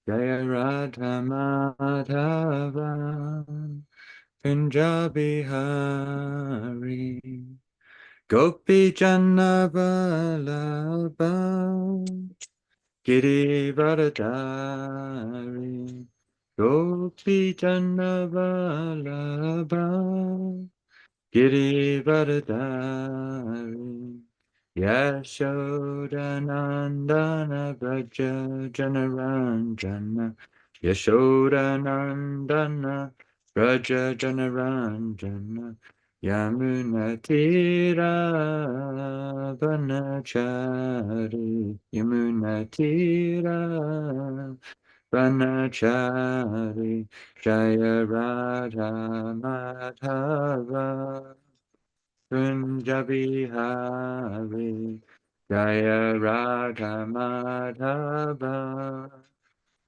Jaya Radha Madhava Punjabi Hari Gopi Janna Vallabha Girivaradari Gopi Janna Vallabha Girivaradari Yashodanandana Braja Janaranjana Yashodanandana Braja Janaranjana Yamunatira Vanachari Yamunatira Vanachari Jaya Radha Madhava Punjabi Hari Jaya Radha Madhava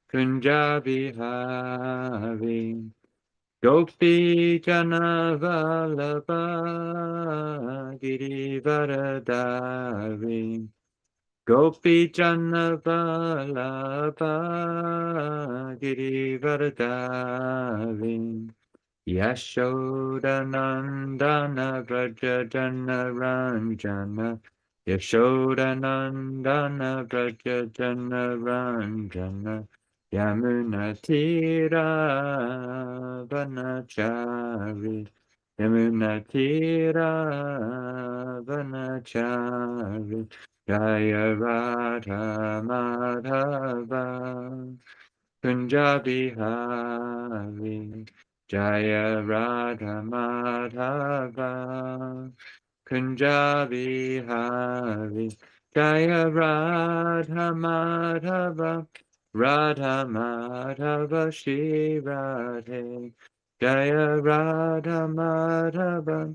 Punjabi Hari Gopi Jana Vallabha Girivaradari Gopi Jana Vallabha Girivaradari Yashodanandana Vraja Jana Ranjana Yashodanandana Vraja Jana Ranjana Yamuna Tira Vanachari Yamuna Tira Vanachari Jaya Radha Madhava Punjabi Hari Jaya Radha Madhava Punjabi Hari Jaya Radha Madhava Radha Madhava Shri Radhe Jaya Radha Madhava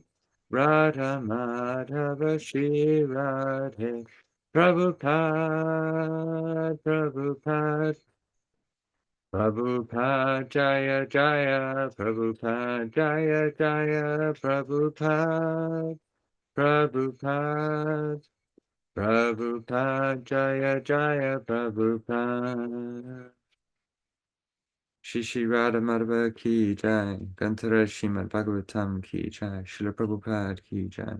Radha Madhava Shri Radhe Prabhupada Prabhupada Prabhupada Jaya Jaya Prabhupada Jaya Jaya Prabhupada Prabhupada Prabhupada Jaya Jaya Prabhupada Shri Radha Madhava Ki Jai Gantara Srimad Bhagavatam Ki Jai Srila Prabhupada Ki Jai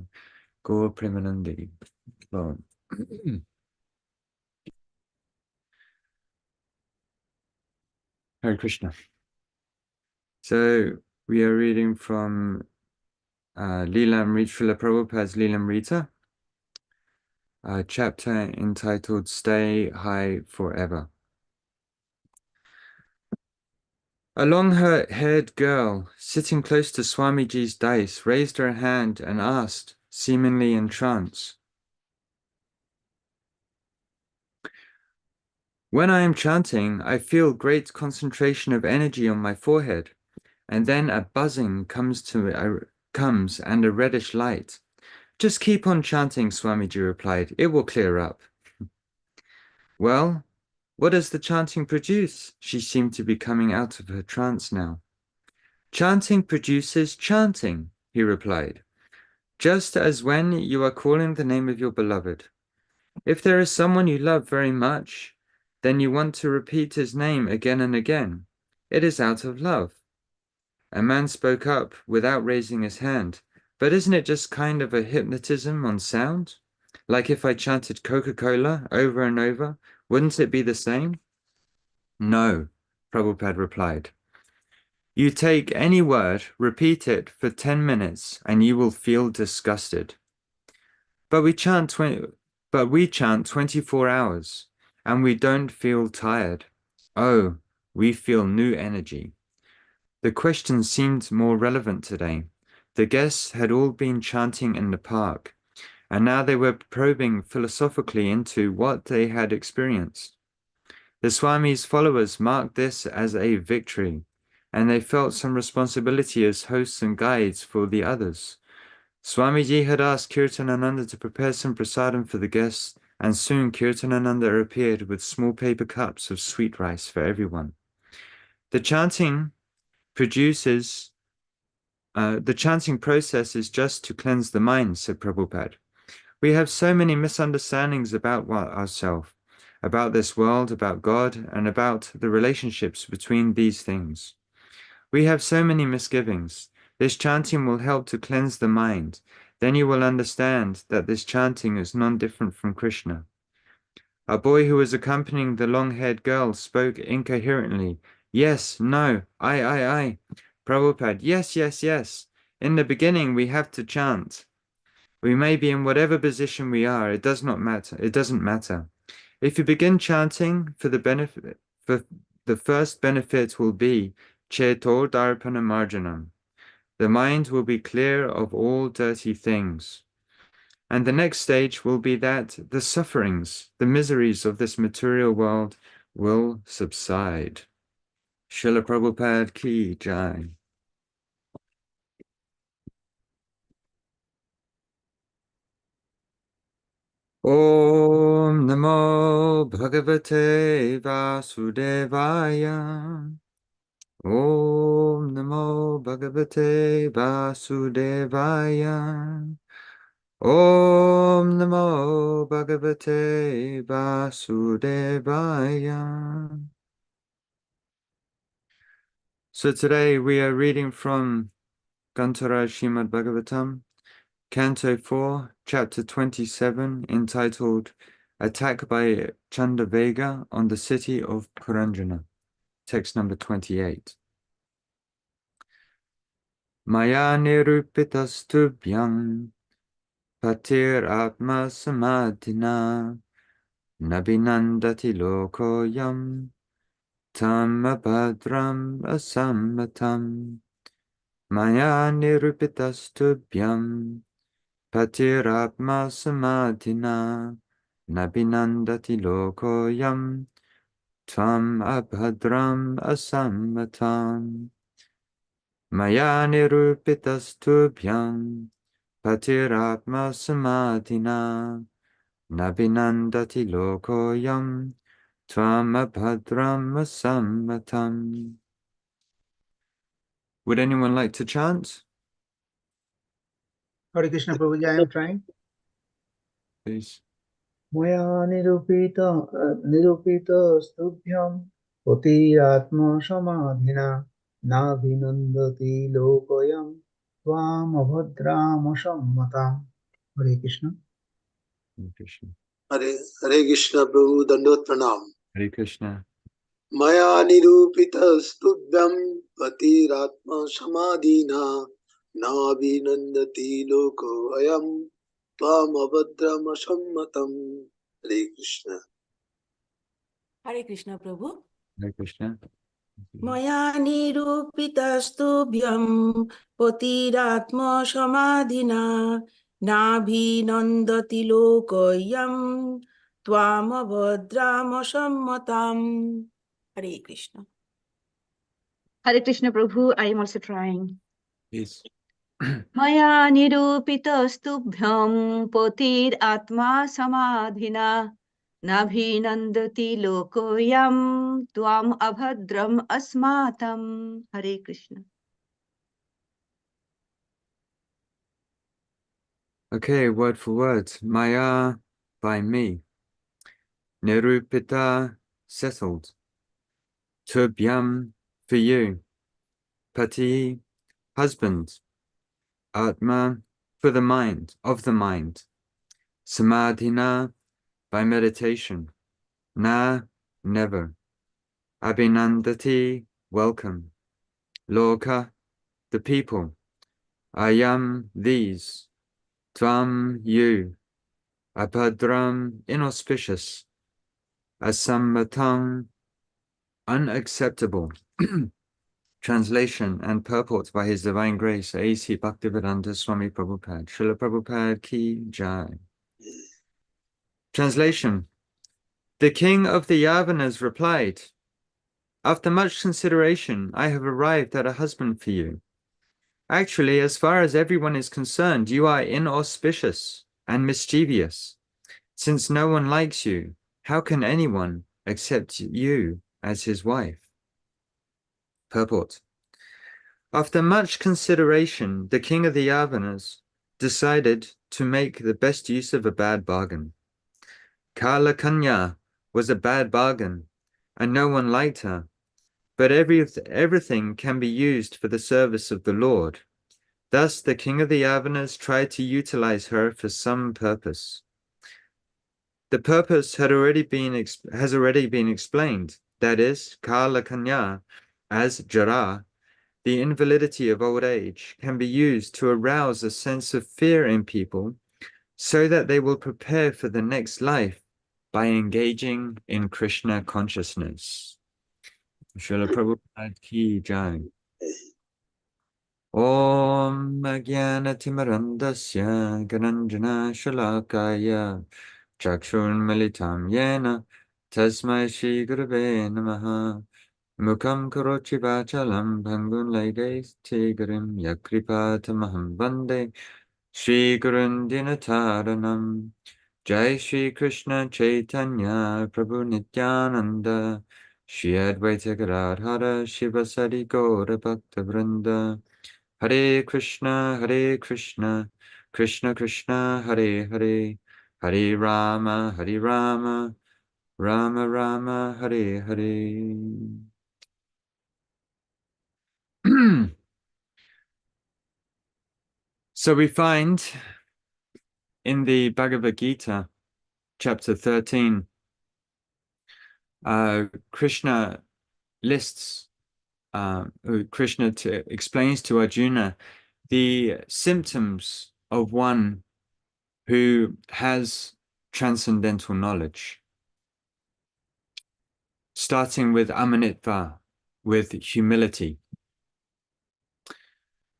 Gaur Premanandi Lord. Hare Krishna. So we are reading from Leelamrita, Srila Prabhupada's Leelamrita, chapter entitled Stay High Forever. A long-haired girl sitting close to Swamiji's dais raised her hand and asked, seemingly in trance, "When I am chanting, I feel great concentration of energy on my forehead, and then a buzzing comes and a reddish light. Just keep on chanting," Swamiji replied. "It will clear up." "Well, what does the chanting produce?" She seemed to be coming out of her trance now. "Chanting produces chanting," he replied, "just as when you are calling the name of your beloved. If there is someone you love very much, then you want to repeat his name again and again. It is out of love." A man spoke up without raising his hand. "But isn't it just kind of a hypnotism on sound? Like if I chanted Coca-Cola over and over, wouldn't it be the same?" "No," Prabhupada replied. "You take any word, repeat it for 10 minutes, and you will feel disgusted. But we chant 24 hours, and we don't feel tired. Oh, we feel new energy." The question seemed more relevant today. The guests had all been chanting in the park, and now they were probing philosophically into what they had experienced. The Swami's followers marked this as a victory, and they felt some responsibility as hosts and guides for the others. Swamiji had asked Kirtanananda to prepare some prasadam for the guests, and soon Kirtanananda appeared with small paper cups of sweet rice for everyone. The chanting process is just to cleanse the mind, said Prabhupada. We have so many misunderstandings about ourselves, about this world, about God, and about the relationships between these things. We have so many misgivings. This chanting will help to cleanse the mind. Then you will understand that this chanting is non-different from Krishna. A boy who was accompanying the long-haired girl spoke incoherently. Yes, no, I. Prabhupada, yes, yes, yes. In the beginning, we have to chant. We may be in whatever position we are. It does not matter. It doesn't matter. If you begin chanting for the first benefit will be Cheto Darpana Marjanam. The mind will be clear of all dirty things. And the next stage will be that the sufferings, the miseries of this material world will subside. Srila Prabhupada ki jai. Om Namo Bhagavate Vasudevaya. Om Namo Bhagavate Vasudevaya. Om Namo Bhagavate Vasudevaya. So today we are reading from Grantaraj Srimad Bhagavatam, Canto 4, Chapter 27, entitled Attack by Chandavega on the City of Puranjana, text number 28. Maya nirupitastubhyam patir atma samadhina nabhinandati lokoyam tam abhadram asammatam. Maya nirupitastubhyam patirapma samadhina nabhinandati lokoyam tvam abhadram asammatam. Maya nirupitastubhyam patirapma samadhina nabhinandati lokoyam tvam abhadram asammatam. Would anyone like to chant? Hare Krishna Prabhuji, I am trying. Please. Maya nirupita stubhyam pati atma samadhina na vinandati lokoyam tvam abhadram asammatam. Hare Krishna. Hare Krishna. Hare Krishna Prabhu Dandot Pranam. Hare Krishna. Maya nirupita stubhyam patiratma samadhina na vinandati loko ayam tvam abhadram asammatam. Hare Krishna. Hare Krishna Prabhu. Hare Krishna. Maya nirupitastubhyam potiratma samadhina nabhinandati lokoyam tvam abhadrama sammatam. Hare Krishna. Hare Krishna Prabhu, I am also trying. Please. Maya nirupitastubhyam potir atma samadhina nabhinandati lokoyam tvam abhadram asmatam. Hare Krishna. Okay, word for word. Maya, by me. Nirupita, settled. Tubhyam, for you. Pati, husband. Atma, for the mind, of the mind. Samadhina, by meditation. Na, never. Abhinandati, welcome. Loka, the people. Ayam, these. Tvam, you. Abhadram, inauspicious. Asammatam, unacceptable. Translation and purport by His Divine Grace, A.C. Bhaktivedanta Swami Prabhupada. Srila Prabhupada ki jai. Translation. The king of the Yavanas replied, after much consideration, I have arrived at a husband for you. Actually, as far as everyone is concerned, you are inauspicious and mischievous. Since no one likes you, how can anyone accept you as his wife? Purport. After much consideration, the king of the Yavanas decided to make the best use of a bad bargain. Kala Kanya, was a bad bargain, and no one liked her. But everything can be used for the service of the Lord. Thus, the king of the Yavanas tried to utilize her for some purpose. The purpose has already been explained. That is, Kala Kanya, as Jara, the invalidity of old age, can be used to arouse a sense of fear in people so that they will prepare for the next life by engaging in Krishna consciousness. Srila Prabhupada ki jai. Om Jnanatimarandasya Garanjana Shalakaya Chakshurmilitam Yena Tasmai Shri Gurave Namaha Mukam Karochi Vachalam Bhangun Laides Tigrim Yakripatamaham Vande Shri Gurun Dinataranam Jai Shri Krishna Chaitanya Prabhu Nityananda Shri Advaita Gadadhara Shivasari Gaura Bhakta Vrinda Hare Krishna, Krishna Krishna, Hare Hare, Hare Rama, Rama Rama, Hare Hare. So we find in the Bhagavad Gita, chapter 13, Krishna lists, Krishna explains to Arjuna the symptoms of one who has transcendental knowledge, starting with amanitva, with humility.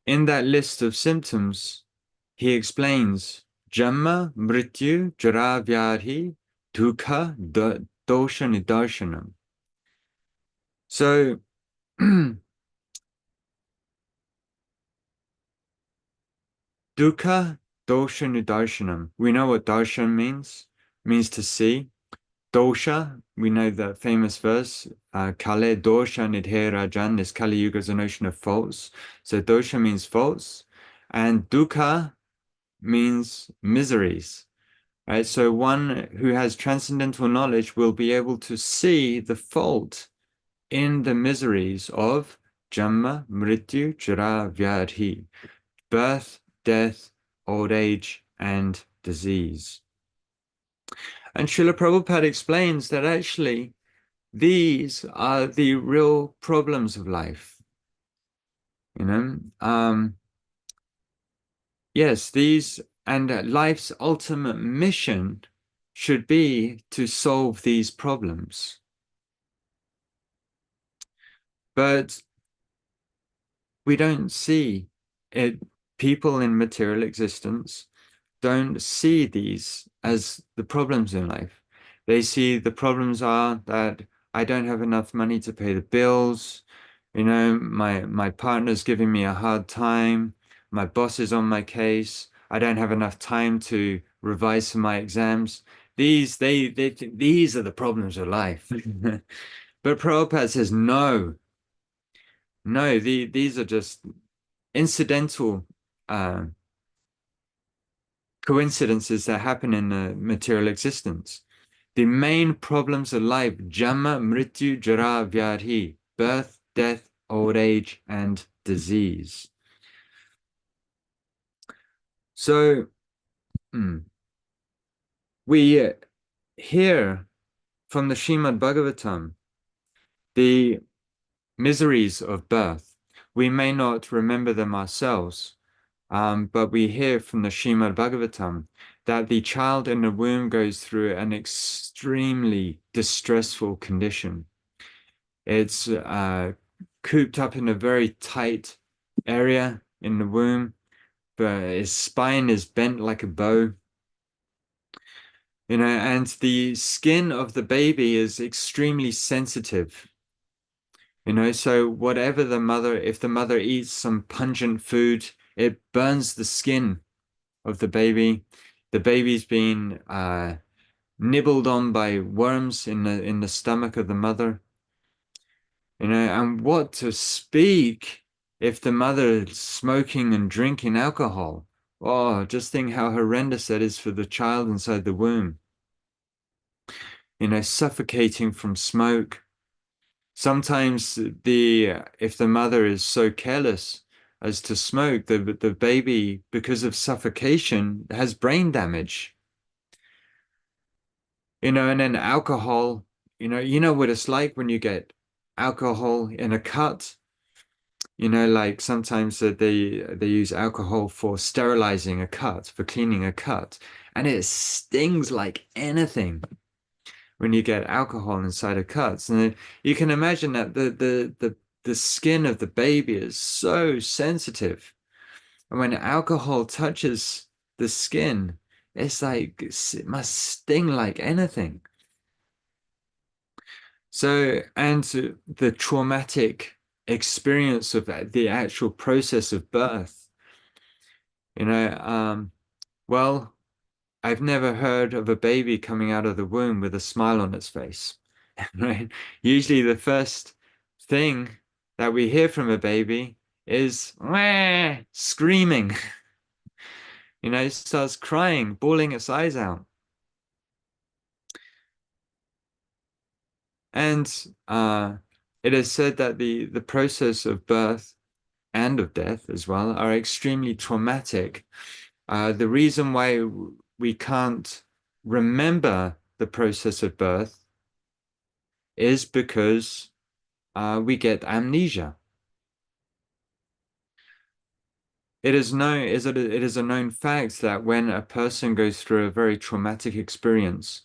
In that list of symptoms, he explains Jamma, Mrityu, Jara, Vyadhi, Dukkha, Dosha, Nidarshanam. So, Dukkha, Dosha, Nidarshanam. We know what darshan means. It means to see. Dosha, we know the famous verse, Kale dosha nidhe rajan, this Kali Yuga is a notion of faults. So dosha means faults, and dukkha means miseries. Right? So one who has transcendental knowledge will be able to see the fault in the miseries of Jamma, Mrityu, Jara, Vyadhi, birth, death, old age, and disease. And Srila Prabhupada explains that actually these are the real problems of life. Yes, these, and life's ultimate mission should be to solve these problems. But we don't see it. People in material existence don't see these as the problems in life. They see the problems are that I don't have enough money to pay the bills. My partner's giving me a hard time. My boss is on my case. I don't have enough time to revise for my exams. These are the problems of life. But Prabhupada says, no, these are just incidental coincidences that happen in material existence. The main problems of life, Jamma, Mrityu, Jara, Vyadhi, birth, death, old age, and disease. So we hear from the Srimad Bhagavatam the miseries of birth. We may not remember them ourselves, but we hear from the Srimad Bhagavatam that the child in the womb goes through an extremely distressful condition. It's cooped up in a very tight area in the womb, but his spine is bent like a bow. And the skin of the baby is extremely sensitive. So whatever if the mother eats some pungent food, it burns the skin of the baby. The baby's been nibbled on by worms in the stomach of the mother. And what to speak if the mother is smoking and drinking alcohol? Oh, just think how horrendous that is for the child inside the womb. suffocating from smoke. Sometimes if the mother is so careless as to smoke, the baby, because of suffocation, has brain damage. And then alcohol, what it's like when you get alcohol in a cut. Like sometimes they use alcohol for sterilizing a cut, for cleaning a cut, and it stings like anything when you get alcohol inside a cut. And you can imagine that the skin of the baby is so sensitive. And when alcohol touches the skin, it's like it must sting like anything. So, and the traumatic experience of the actual process of birth, you know, well, I've never heard of a baby coming out of the womb with a smile on its face, right? Usually the first thing that we hear from a baby is "Wah!" Screaming, it starts crying, bawling its eyes out. And it is said that the process of birth and of death as well are extremely traumatic. The reason why we can't remember the process of birth is because we get amnesia. It is a known fact that when a person goes through a very traumatic experience,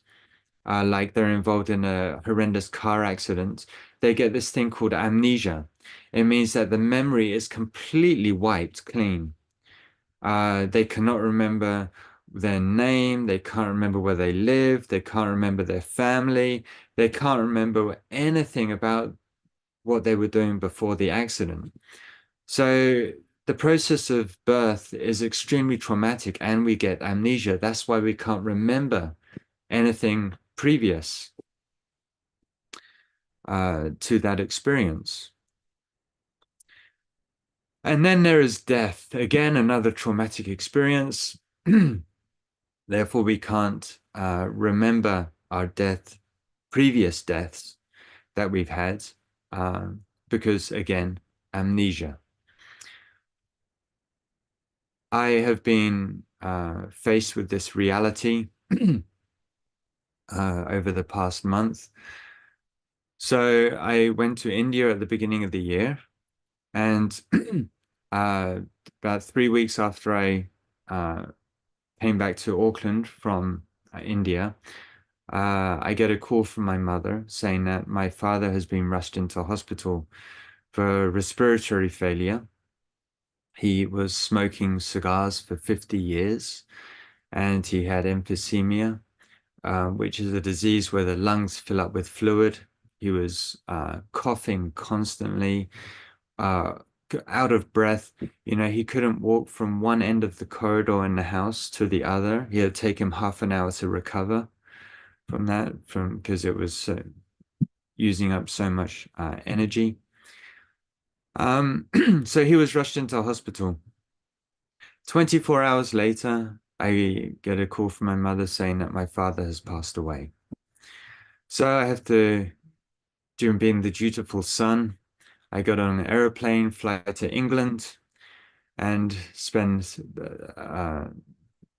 like they're involved in a horrendous car accident, they get this thing called amnesia. It means that the memory is completely wiped clean. They cannot remember their name. They can't remember where they live. They can't remember their family. They can't remember anything about what they were doing before the accident. So the process of birth is extremely traumatic and we get amnesia. That's why we can't remember anything previous to that experience. And then there is death. Again, another traumatic experience. Therefore, we can't remember our previous deaths that we've had, because, again, amnesia. I have been faced with this reality over the past month. So I went to India at the beginning of the year, and about 3 weeks after I came back to Auckland from India, I get a call from my mother saying that my father has been rushed into hospital for respiratory failure. He was smoking cigars for 50 years and he had emphysema, which is a disease where the lungs fill up with fluid. He was coughing constantly, out of breath. He couldn't walk from one end of the corridor in the house to the other. It had taken him half an hour to recover from that, because it was using up so much energy. So he was rushed into hospital. 24 hours later, I get a call from my mother saying that my father has passed away. So I have to, being the dutiful son, I got on an aeroplane, fly to England, and spend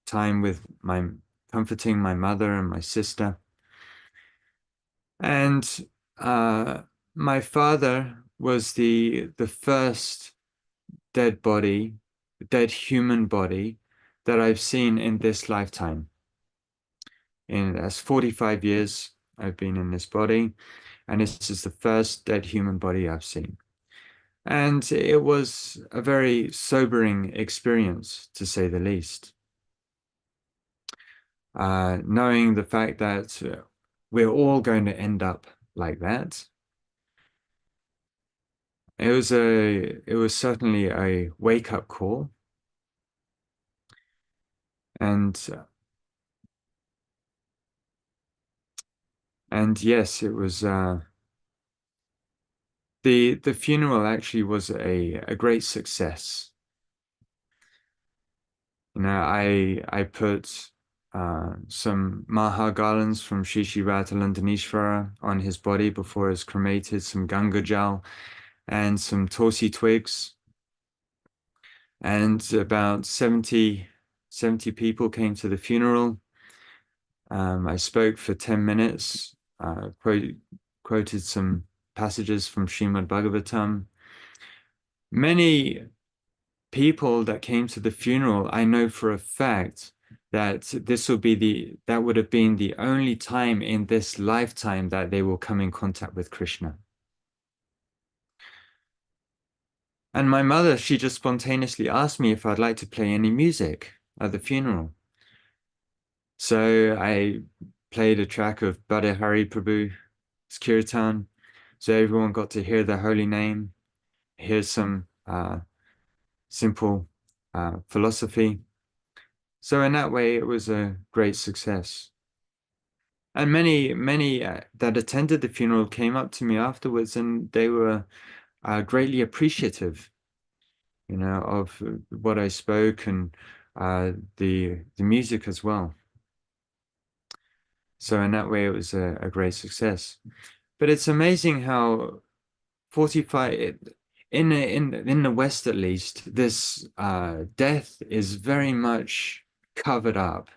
time with comforting my mother and my sister. And my father was the first dead human body that I've seen in this lifetime. That's 45 years I've been in this body, and this is the first dead human body I've seen. And it was a very sobering experience, to say the least. Knowing the fact that we're all going to end up like that. It was certainly a wake-up call. And yes, it was the funeral actually was a great success. I put some Maha garlands from Shri Shri Radhalandanishvara on his body before it's cremated, some Ganga Jal, and some Tulsi twigs. And about 70 people came to the funeral. I spoke for 10 minutes, quoted some passages from Srimad Bhagavatam. Many people that came to the funeral, I know for a fact that that would have been the only time in this lifetime that they will come in contact with Krishna. And my mother, she just spontaneously asked me if I'd like to play any music at the funeral. So I played a track of Bhadra Hari Prabhu's Kirtan. So everyone got to hear the holy name, hear some simple philosophy. So in that way, it was a great success. And many that attended the funeral came up to me afterwards, and they were greatly appreciative, of what I spoke and the music as well. So in that way, it was a great success. But it's amazing how 45 in the West, at least, this death is very much covered up.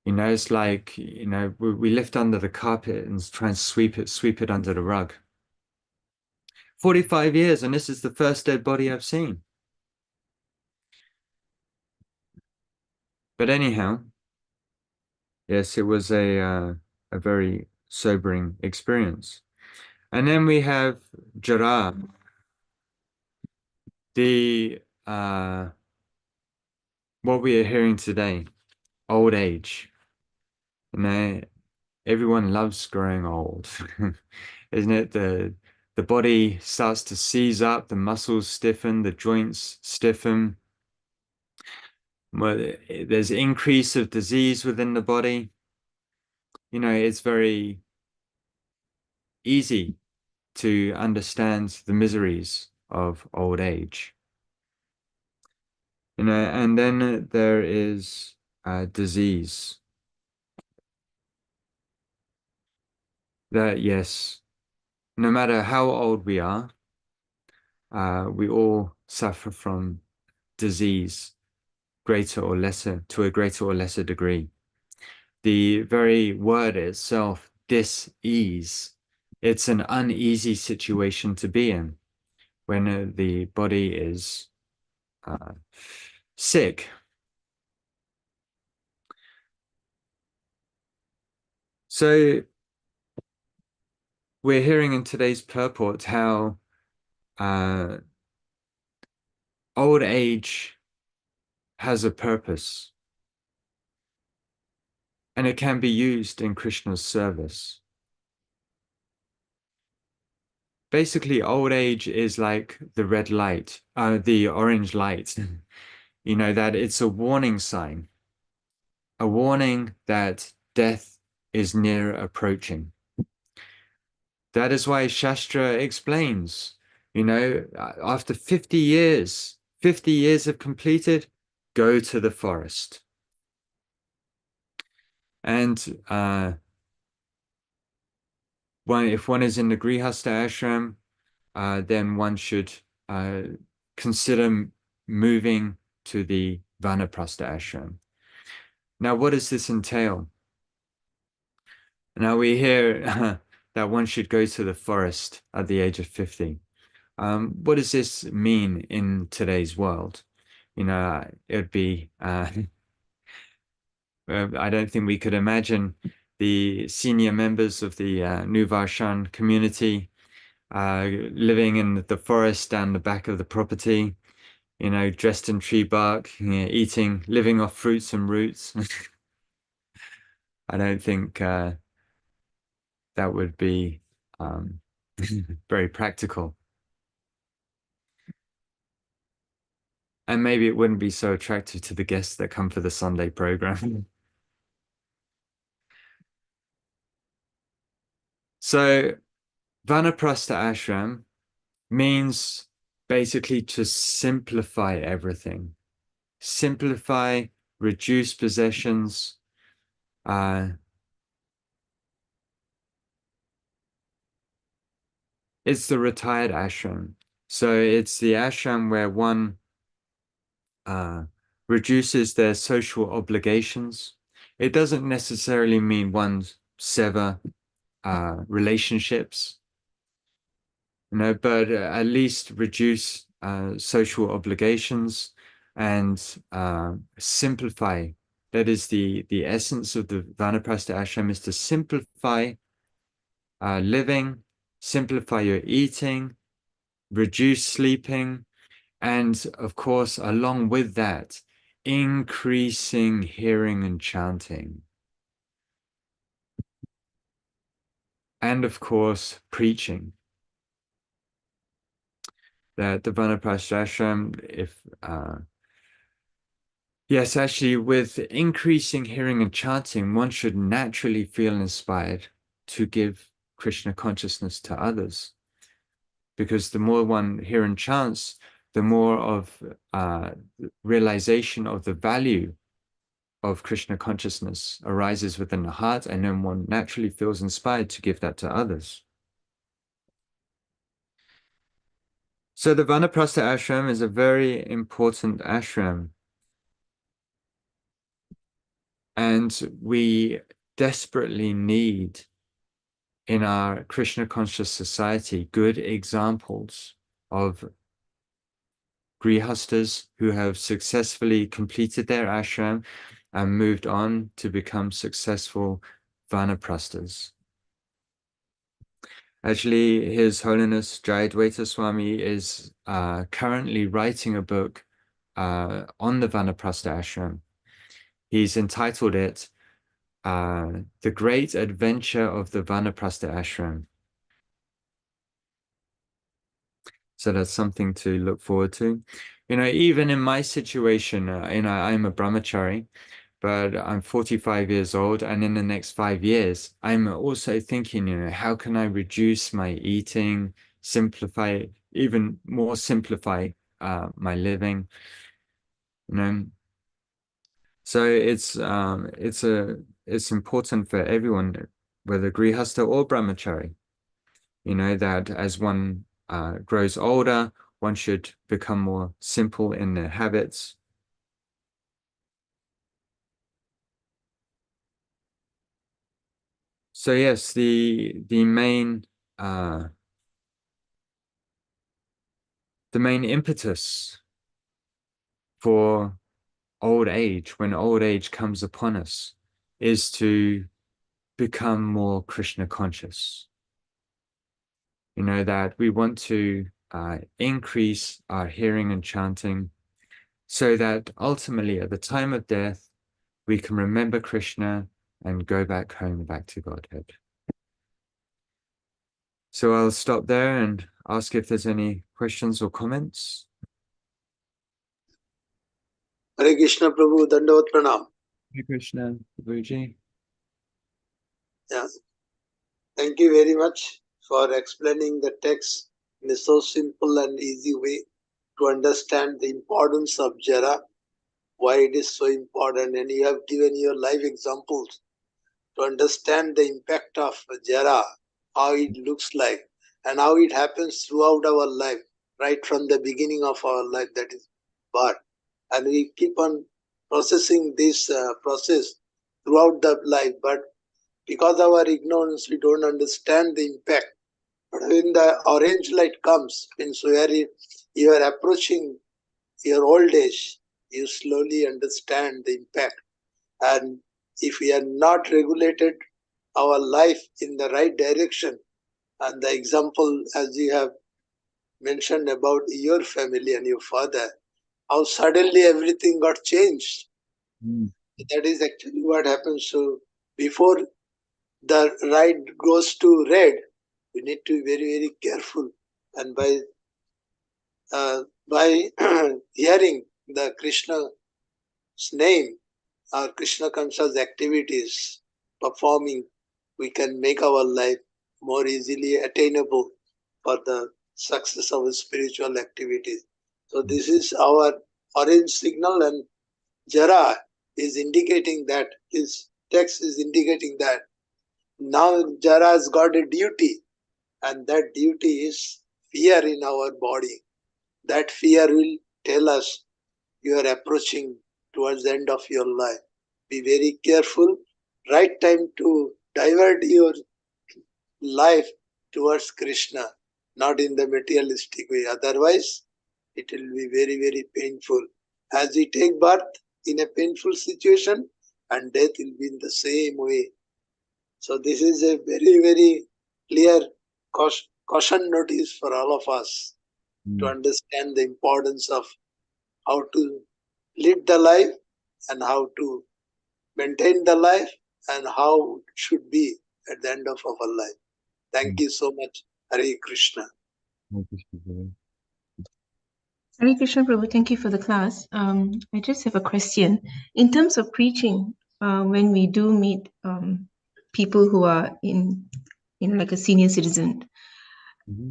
It's like, we lift under the carpet and try and sweep it under the rug. 45 years, and this is the first dead body I've seen. But anyhow, yes, it was a very sobering experience. And then we have Jara, the what we are hearing today, old age. Everyone loves growing old, isn't it? The body starts to seize up, the muscles stiffen, the joints stiffen. Well, there's increase of disease within the body. It's very easy to understand the miseries of old age. And then there is disease. That, yes, no matter how old we are, we all suffer from disease, to a greater or lesser degree. The very word itself, dis-ease, it's an uneasy situation to be in when the body is sick. So we're hearing in today's purport how old age has a purpose, and it can be used in Krishna's service. Basically, old age is like the red light, the orange light, that it's a warning sign, a warning that death is near approaching. That is why Shastra explains, after 50 years have completed, go to the forest. And if one is in the Grihastha ashram, then one should consider moving to the Vanaprastha ashram. Now, what does this entail? Now we hear that one should go to the forest at the age of 50. What does this mean in today's world? It would be, I don't think we could imagine the senior members of the New Varshan community living in the forest down the back of the property, dressed in tree bark, living off fruits and roots. I don't think that would be very practical. And maybe it wouldn't be so attractive to the guests that come for the Sunday program. So Vanaprastha ashram means basically to simplify everything. Simplify reduce possessions. It's the retired ashram. So it's the ashram where one reduces their social obligations. It doesn't necessarily mean one sever relationships, but at least reduce social obligations and simplify. That is the essence of the Vanaprastha ashram, is to simplify living, simplify your eating, reduce sleeping, and of course, along with that, increasing hearing and chanting. And of course, preaching. That the Vanaprastha ashram, yes, actually, with increasing hearing and chanting, one should naturally feel inspired to give Krishna consciousness to others. Because the more one hears and chants, the more of realization of the value of Krishna consciousness arises within the heart, and then one naturally feels inspired to give that to others. So the Vanaprastha ashram is a very important ashram. And we desperately need, in our Krishna conscious society, good examples of grihastas who have successfully completed their ashram and moved on to become successful vanaprasthas. Actually, His Holiness Jayadvaita Swami is currently writing a book on the Vanaprastha ashram. He's entitled it The Great Adventure of the Vanaprastha ashram. So that's something to look forward to. Even in my situation, I'm a brahmachari, but I'm 45 years old, and in the next 5 years, I'm also thinking, how can I reduce my eating, even more simplify my living, So it's important for everyone, whether grihastha or brahmachari, that as one grows older, one should become more simple in their habits. So yes, the main impetus for old age, when old age comes upon us, is to become more Krishna conscious. That we want to increase our hearing and chanting, so that ultimately at the time of death, we can remember Krishna and go back home, back to Godhead. So I'll stop there and ask if there's any questions or comments. Hare Krishna Prabhu, Dandavat Pranam. Hare Krishna, Prabhuji. Yeah. Thank you very much for explaining the text in a so simple and easy way to understand the importance of Jara, why it is so important, and you have given your live examples to understand the impact of Jara, how it looks like, and how it happens throughout our life, right from the beginning of our life, that is birth. And we keep on processing this process throughout the life, but because of our ignorance, we don't understand the impact. But when the orange light comes, means where you are approaching your old age, you slowly understand the impact. And if we are not regulated our life in the right direction, and the example as you have mentioned about your family and your father, how suddenly everything got changed. That is actually what happens. So before the light goes to red, we need to be very, very careful. And by hearing the Krishna's name, our Krishna conscious activities performing, we can make our life more easily attainable for the success of spiritual activities. So this is our orange signal, and Jara is indicating that, this text is indicating that now Jara has got a duty, and that duty is fear in our body. That fear will tell us you are approaching towards the end of your life. Be very careful. Right time to divert your life towards Krishna, not in the materialistic way. Otherwise, it will be very, very painful. As we take birth in a painful situation, and death will be in the same way. So this is a very, very clear caution notice for all of us to understand the importance of how to live the life and how to maintain the life and how it should be at the end of our life. Thank you so much. Hare Krishna. Hare Krishna Prabhu, thank you for the class. I just have a question. In terms of preaching, when we do meet people who are in like a senior citizen,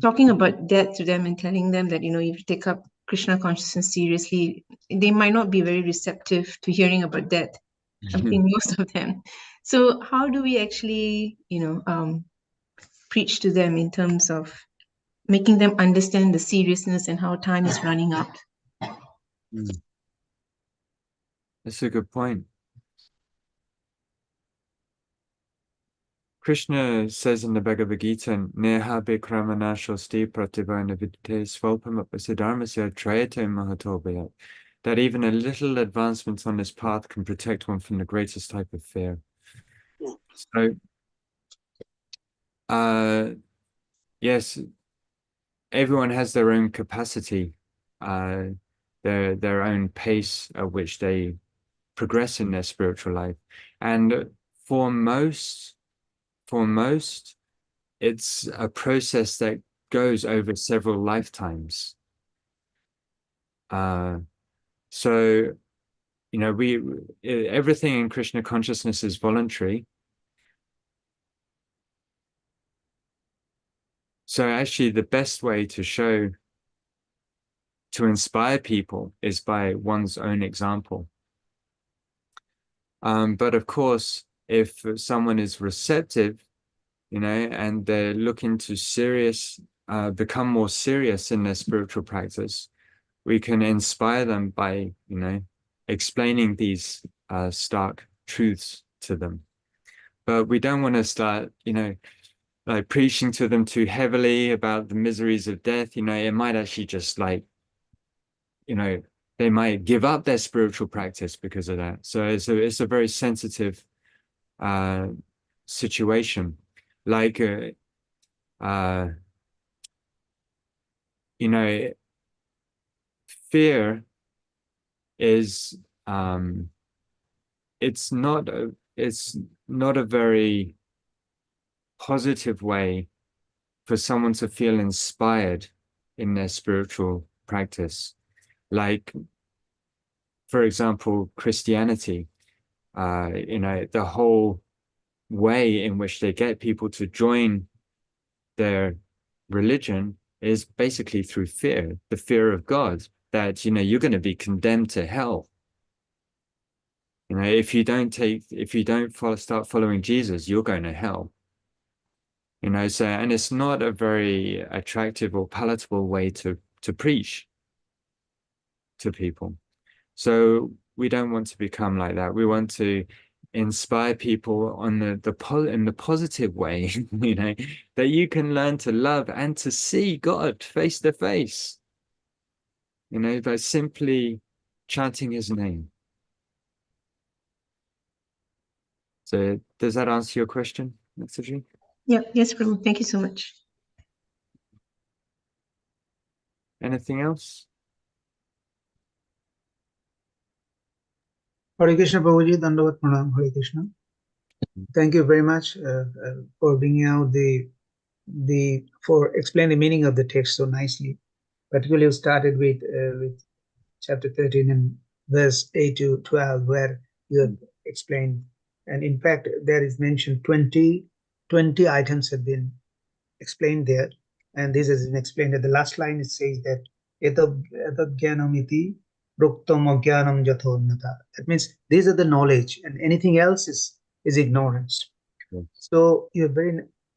talking about death to them and telling them that, you know, if you take up Krishna consciousness seriously, they might not be very receptive to hearing about death. I think most of them. So how do we actually, preach to them in terms of making them understand the seriousness and how time is running out? That's a good point. Krishna says in the Bhagavad Gita, Neha Bikramanashosti Prativana Vidite Svapamapasiddharmasya Trayate Mahatobhayat, that even a little advancement on this path can protect one from the greatest type of fear. So, yes, everyone has their own capacity, their own pace at which they progress in their spiritual life. And for most, it's a process that goes over several lifetimes. So, you know, everything in Krishna consciousness is voluntary. So actually the best way to inspire people is by one's own example. But of course, if someone is receptive, you know, and they're looking to become more serious in their spiritual practice, we can inspire them by, you know, explaining these stark truths to them. But we don't want to start, you know, like preaching to them too heavily about the miseries of death. You know, it might actually just like, you know, they might give up their spiritual practice because of that. So it's a very sensitive situation. Like, you know, fear is it's not a very positive way for someone to feel inspired in their spiritual practice. Like, for example, Christianity, you know, the whole way in which they get people to join their religion is basically through fear, the fear of God, that, you know, you're going to be condemned to hell. You know, if you don't start following Jesus, you're going to hell. You know, so, and it's not a very attractive or palatable way to preach to people. So we don't want to become like that. We want to inspire people on in the positive way, you know, that you can learn to love and to see God face to face, you know, by simply chanting his name. So does that answer your question, Natsuji? Yeah, yes, Prabhu. Thank you so much. Anything else? Hare Krishna Prabhuji, Dandavat Pranam, Hare Krishna. Thank you very much for bringing out for explaining the meaning of the text so nicely. Particularly, you started with chapter 13 and verse 8 to 12, where you have explained, and in fact, there is mentioned 20 items have been explained there, and this has been explained at the last line. It says that etad jnanamiti Proktam Ajnanam Jathonnata. That means these are the knowledge, and anything else is ignorance. Yes. So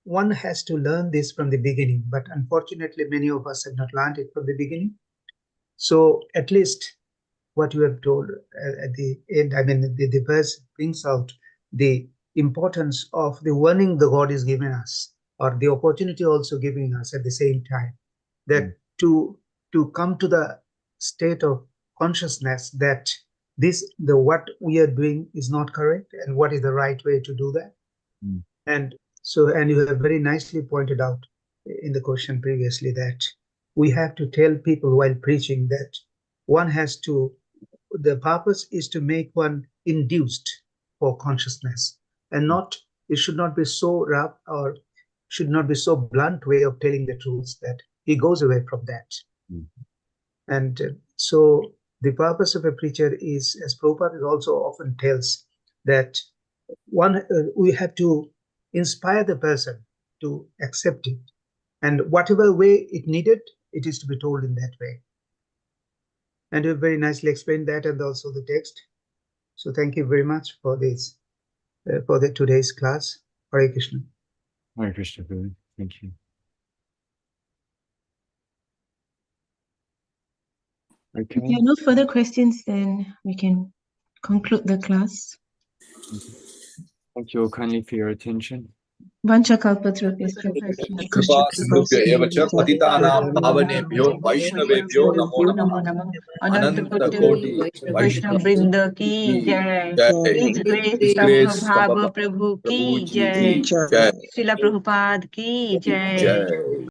one has to learn this from the beginning, but unfortunately, many of us have not learned it from the beginning. So at least what you have told at the end, I mean, the verse brings out the importance of the warning the God is giving us, or the opportunity also giving us at the same time, that to come to the state of consciousness that what we are doing is not correct, and what is the right way to do that. And you have very nicely pointed out in the question previously that we have to tell people while preaching that the purpose is to make one induced for consciousness, and it should not be so rough, or should not be so blunt way of telling the truth that he goes away from that. And so the purpose of a preacher is, as Prabhupada also often tells, that we have to inspire the person to accept it, and whatever way it needed, it is to be told in that way. And you very nicely explained that, and also the text. So thank you very much for this, for today's class. Hare Krishna. Hare Krishna, Guru. Thank you. Okay. If there are no further questions, then we can conclude the class. Thank you all kindly for your attention. Vanchakalpatarubhyascha कृपा सिन्धुभ्य एव च पतितानां पावनेभ्यो वैष्णवेभ्यो नमो नमः। अनंत कोटि वैष्णव वृंद की की जय। जय। His Grace His Grace स्तंभ भाव स्तंभ प्रभु की प्रभु जी जय। की जय। शिला प्रभुपाद की जय। जय।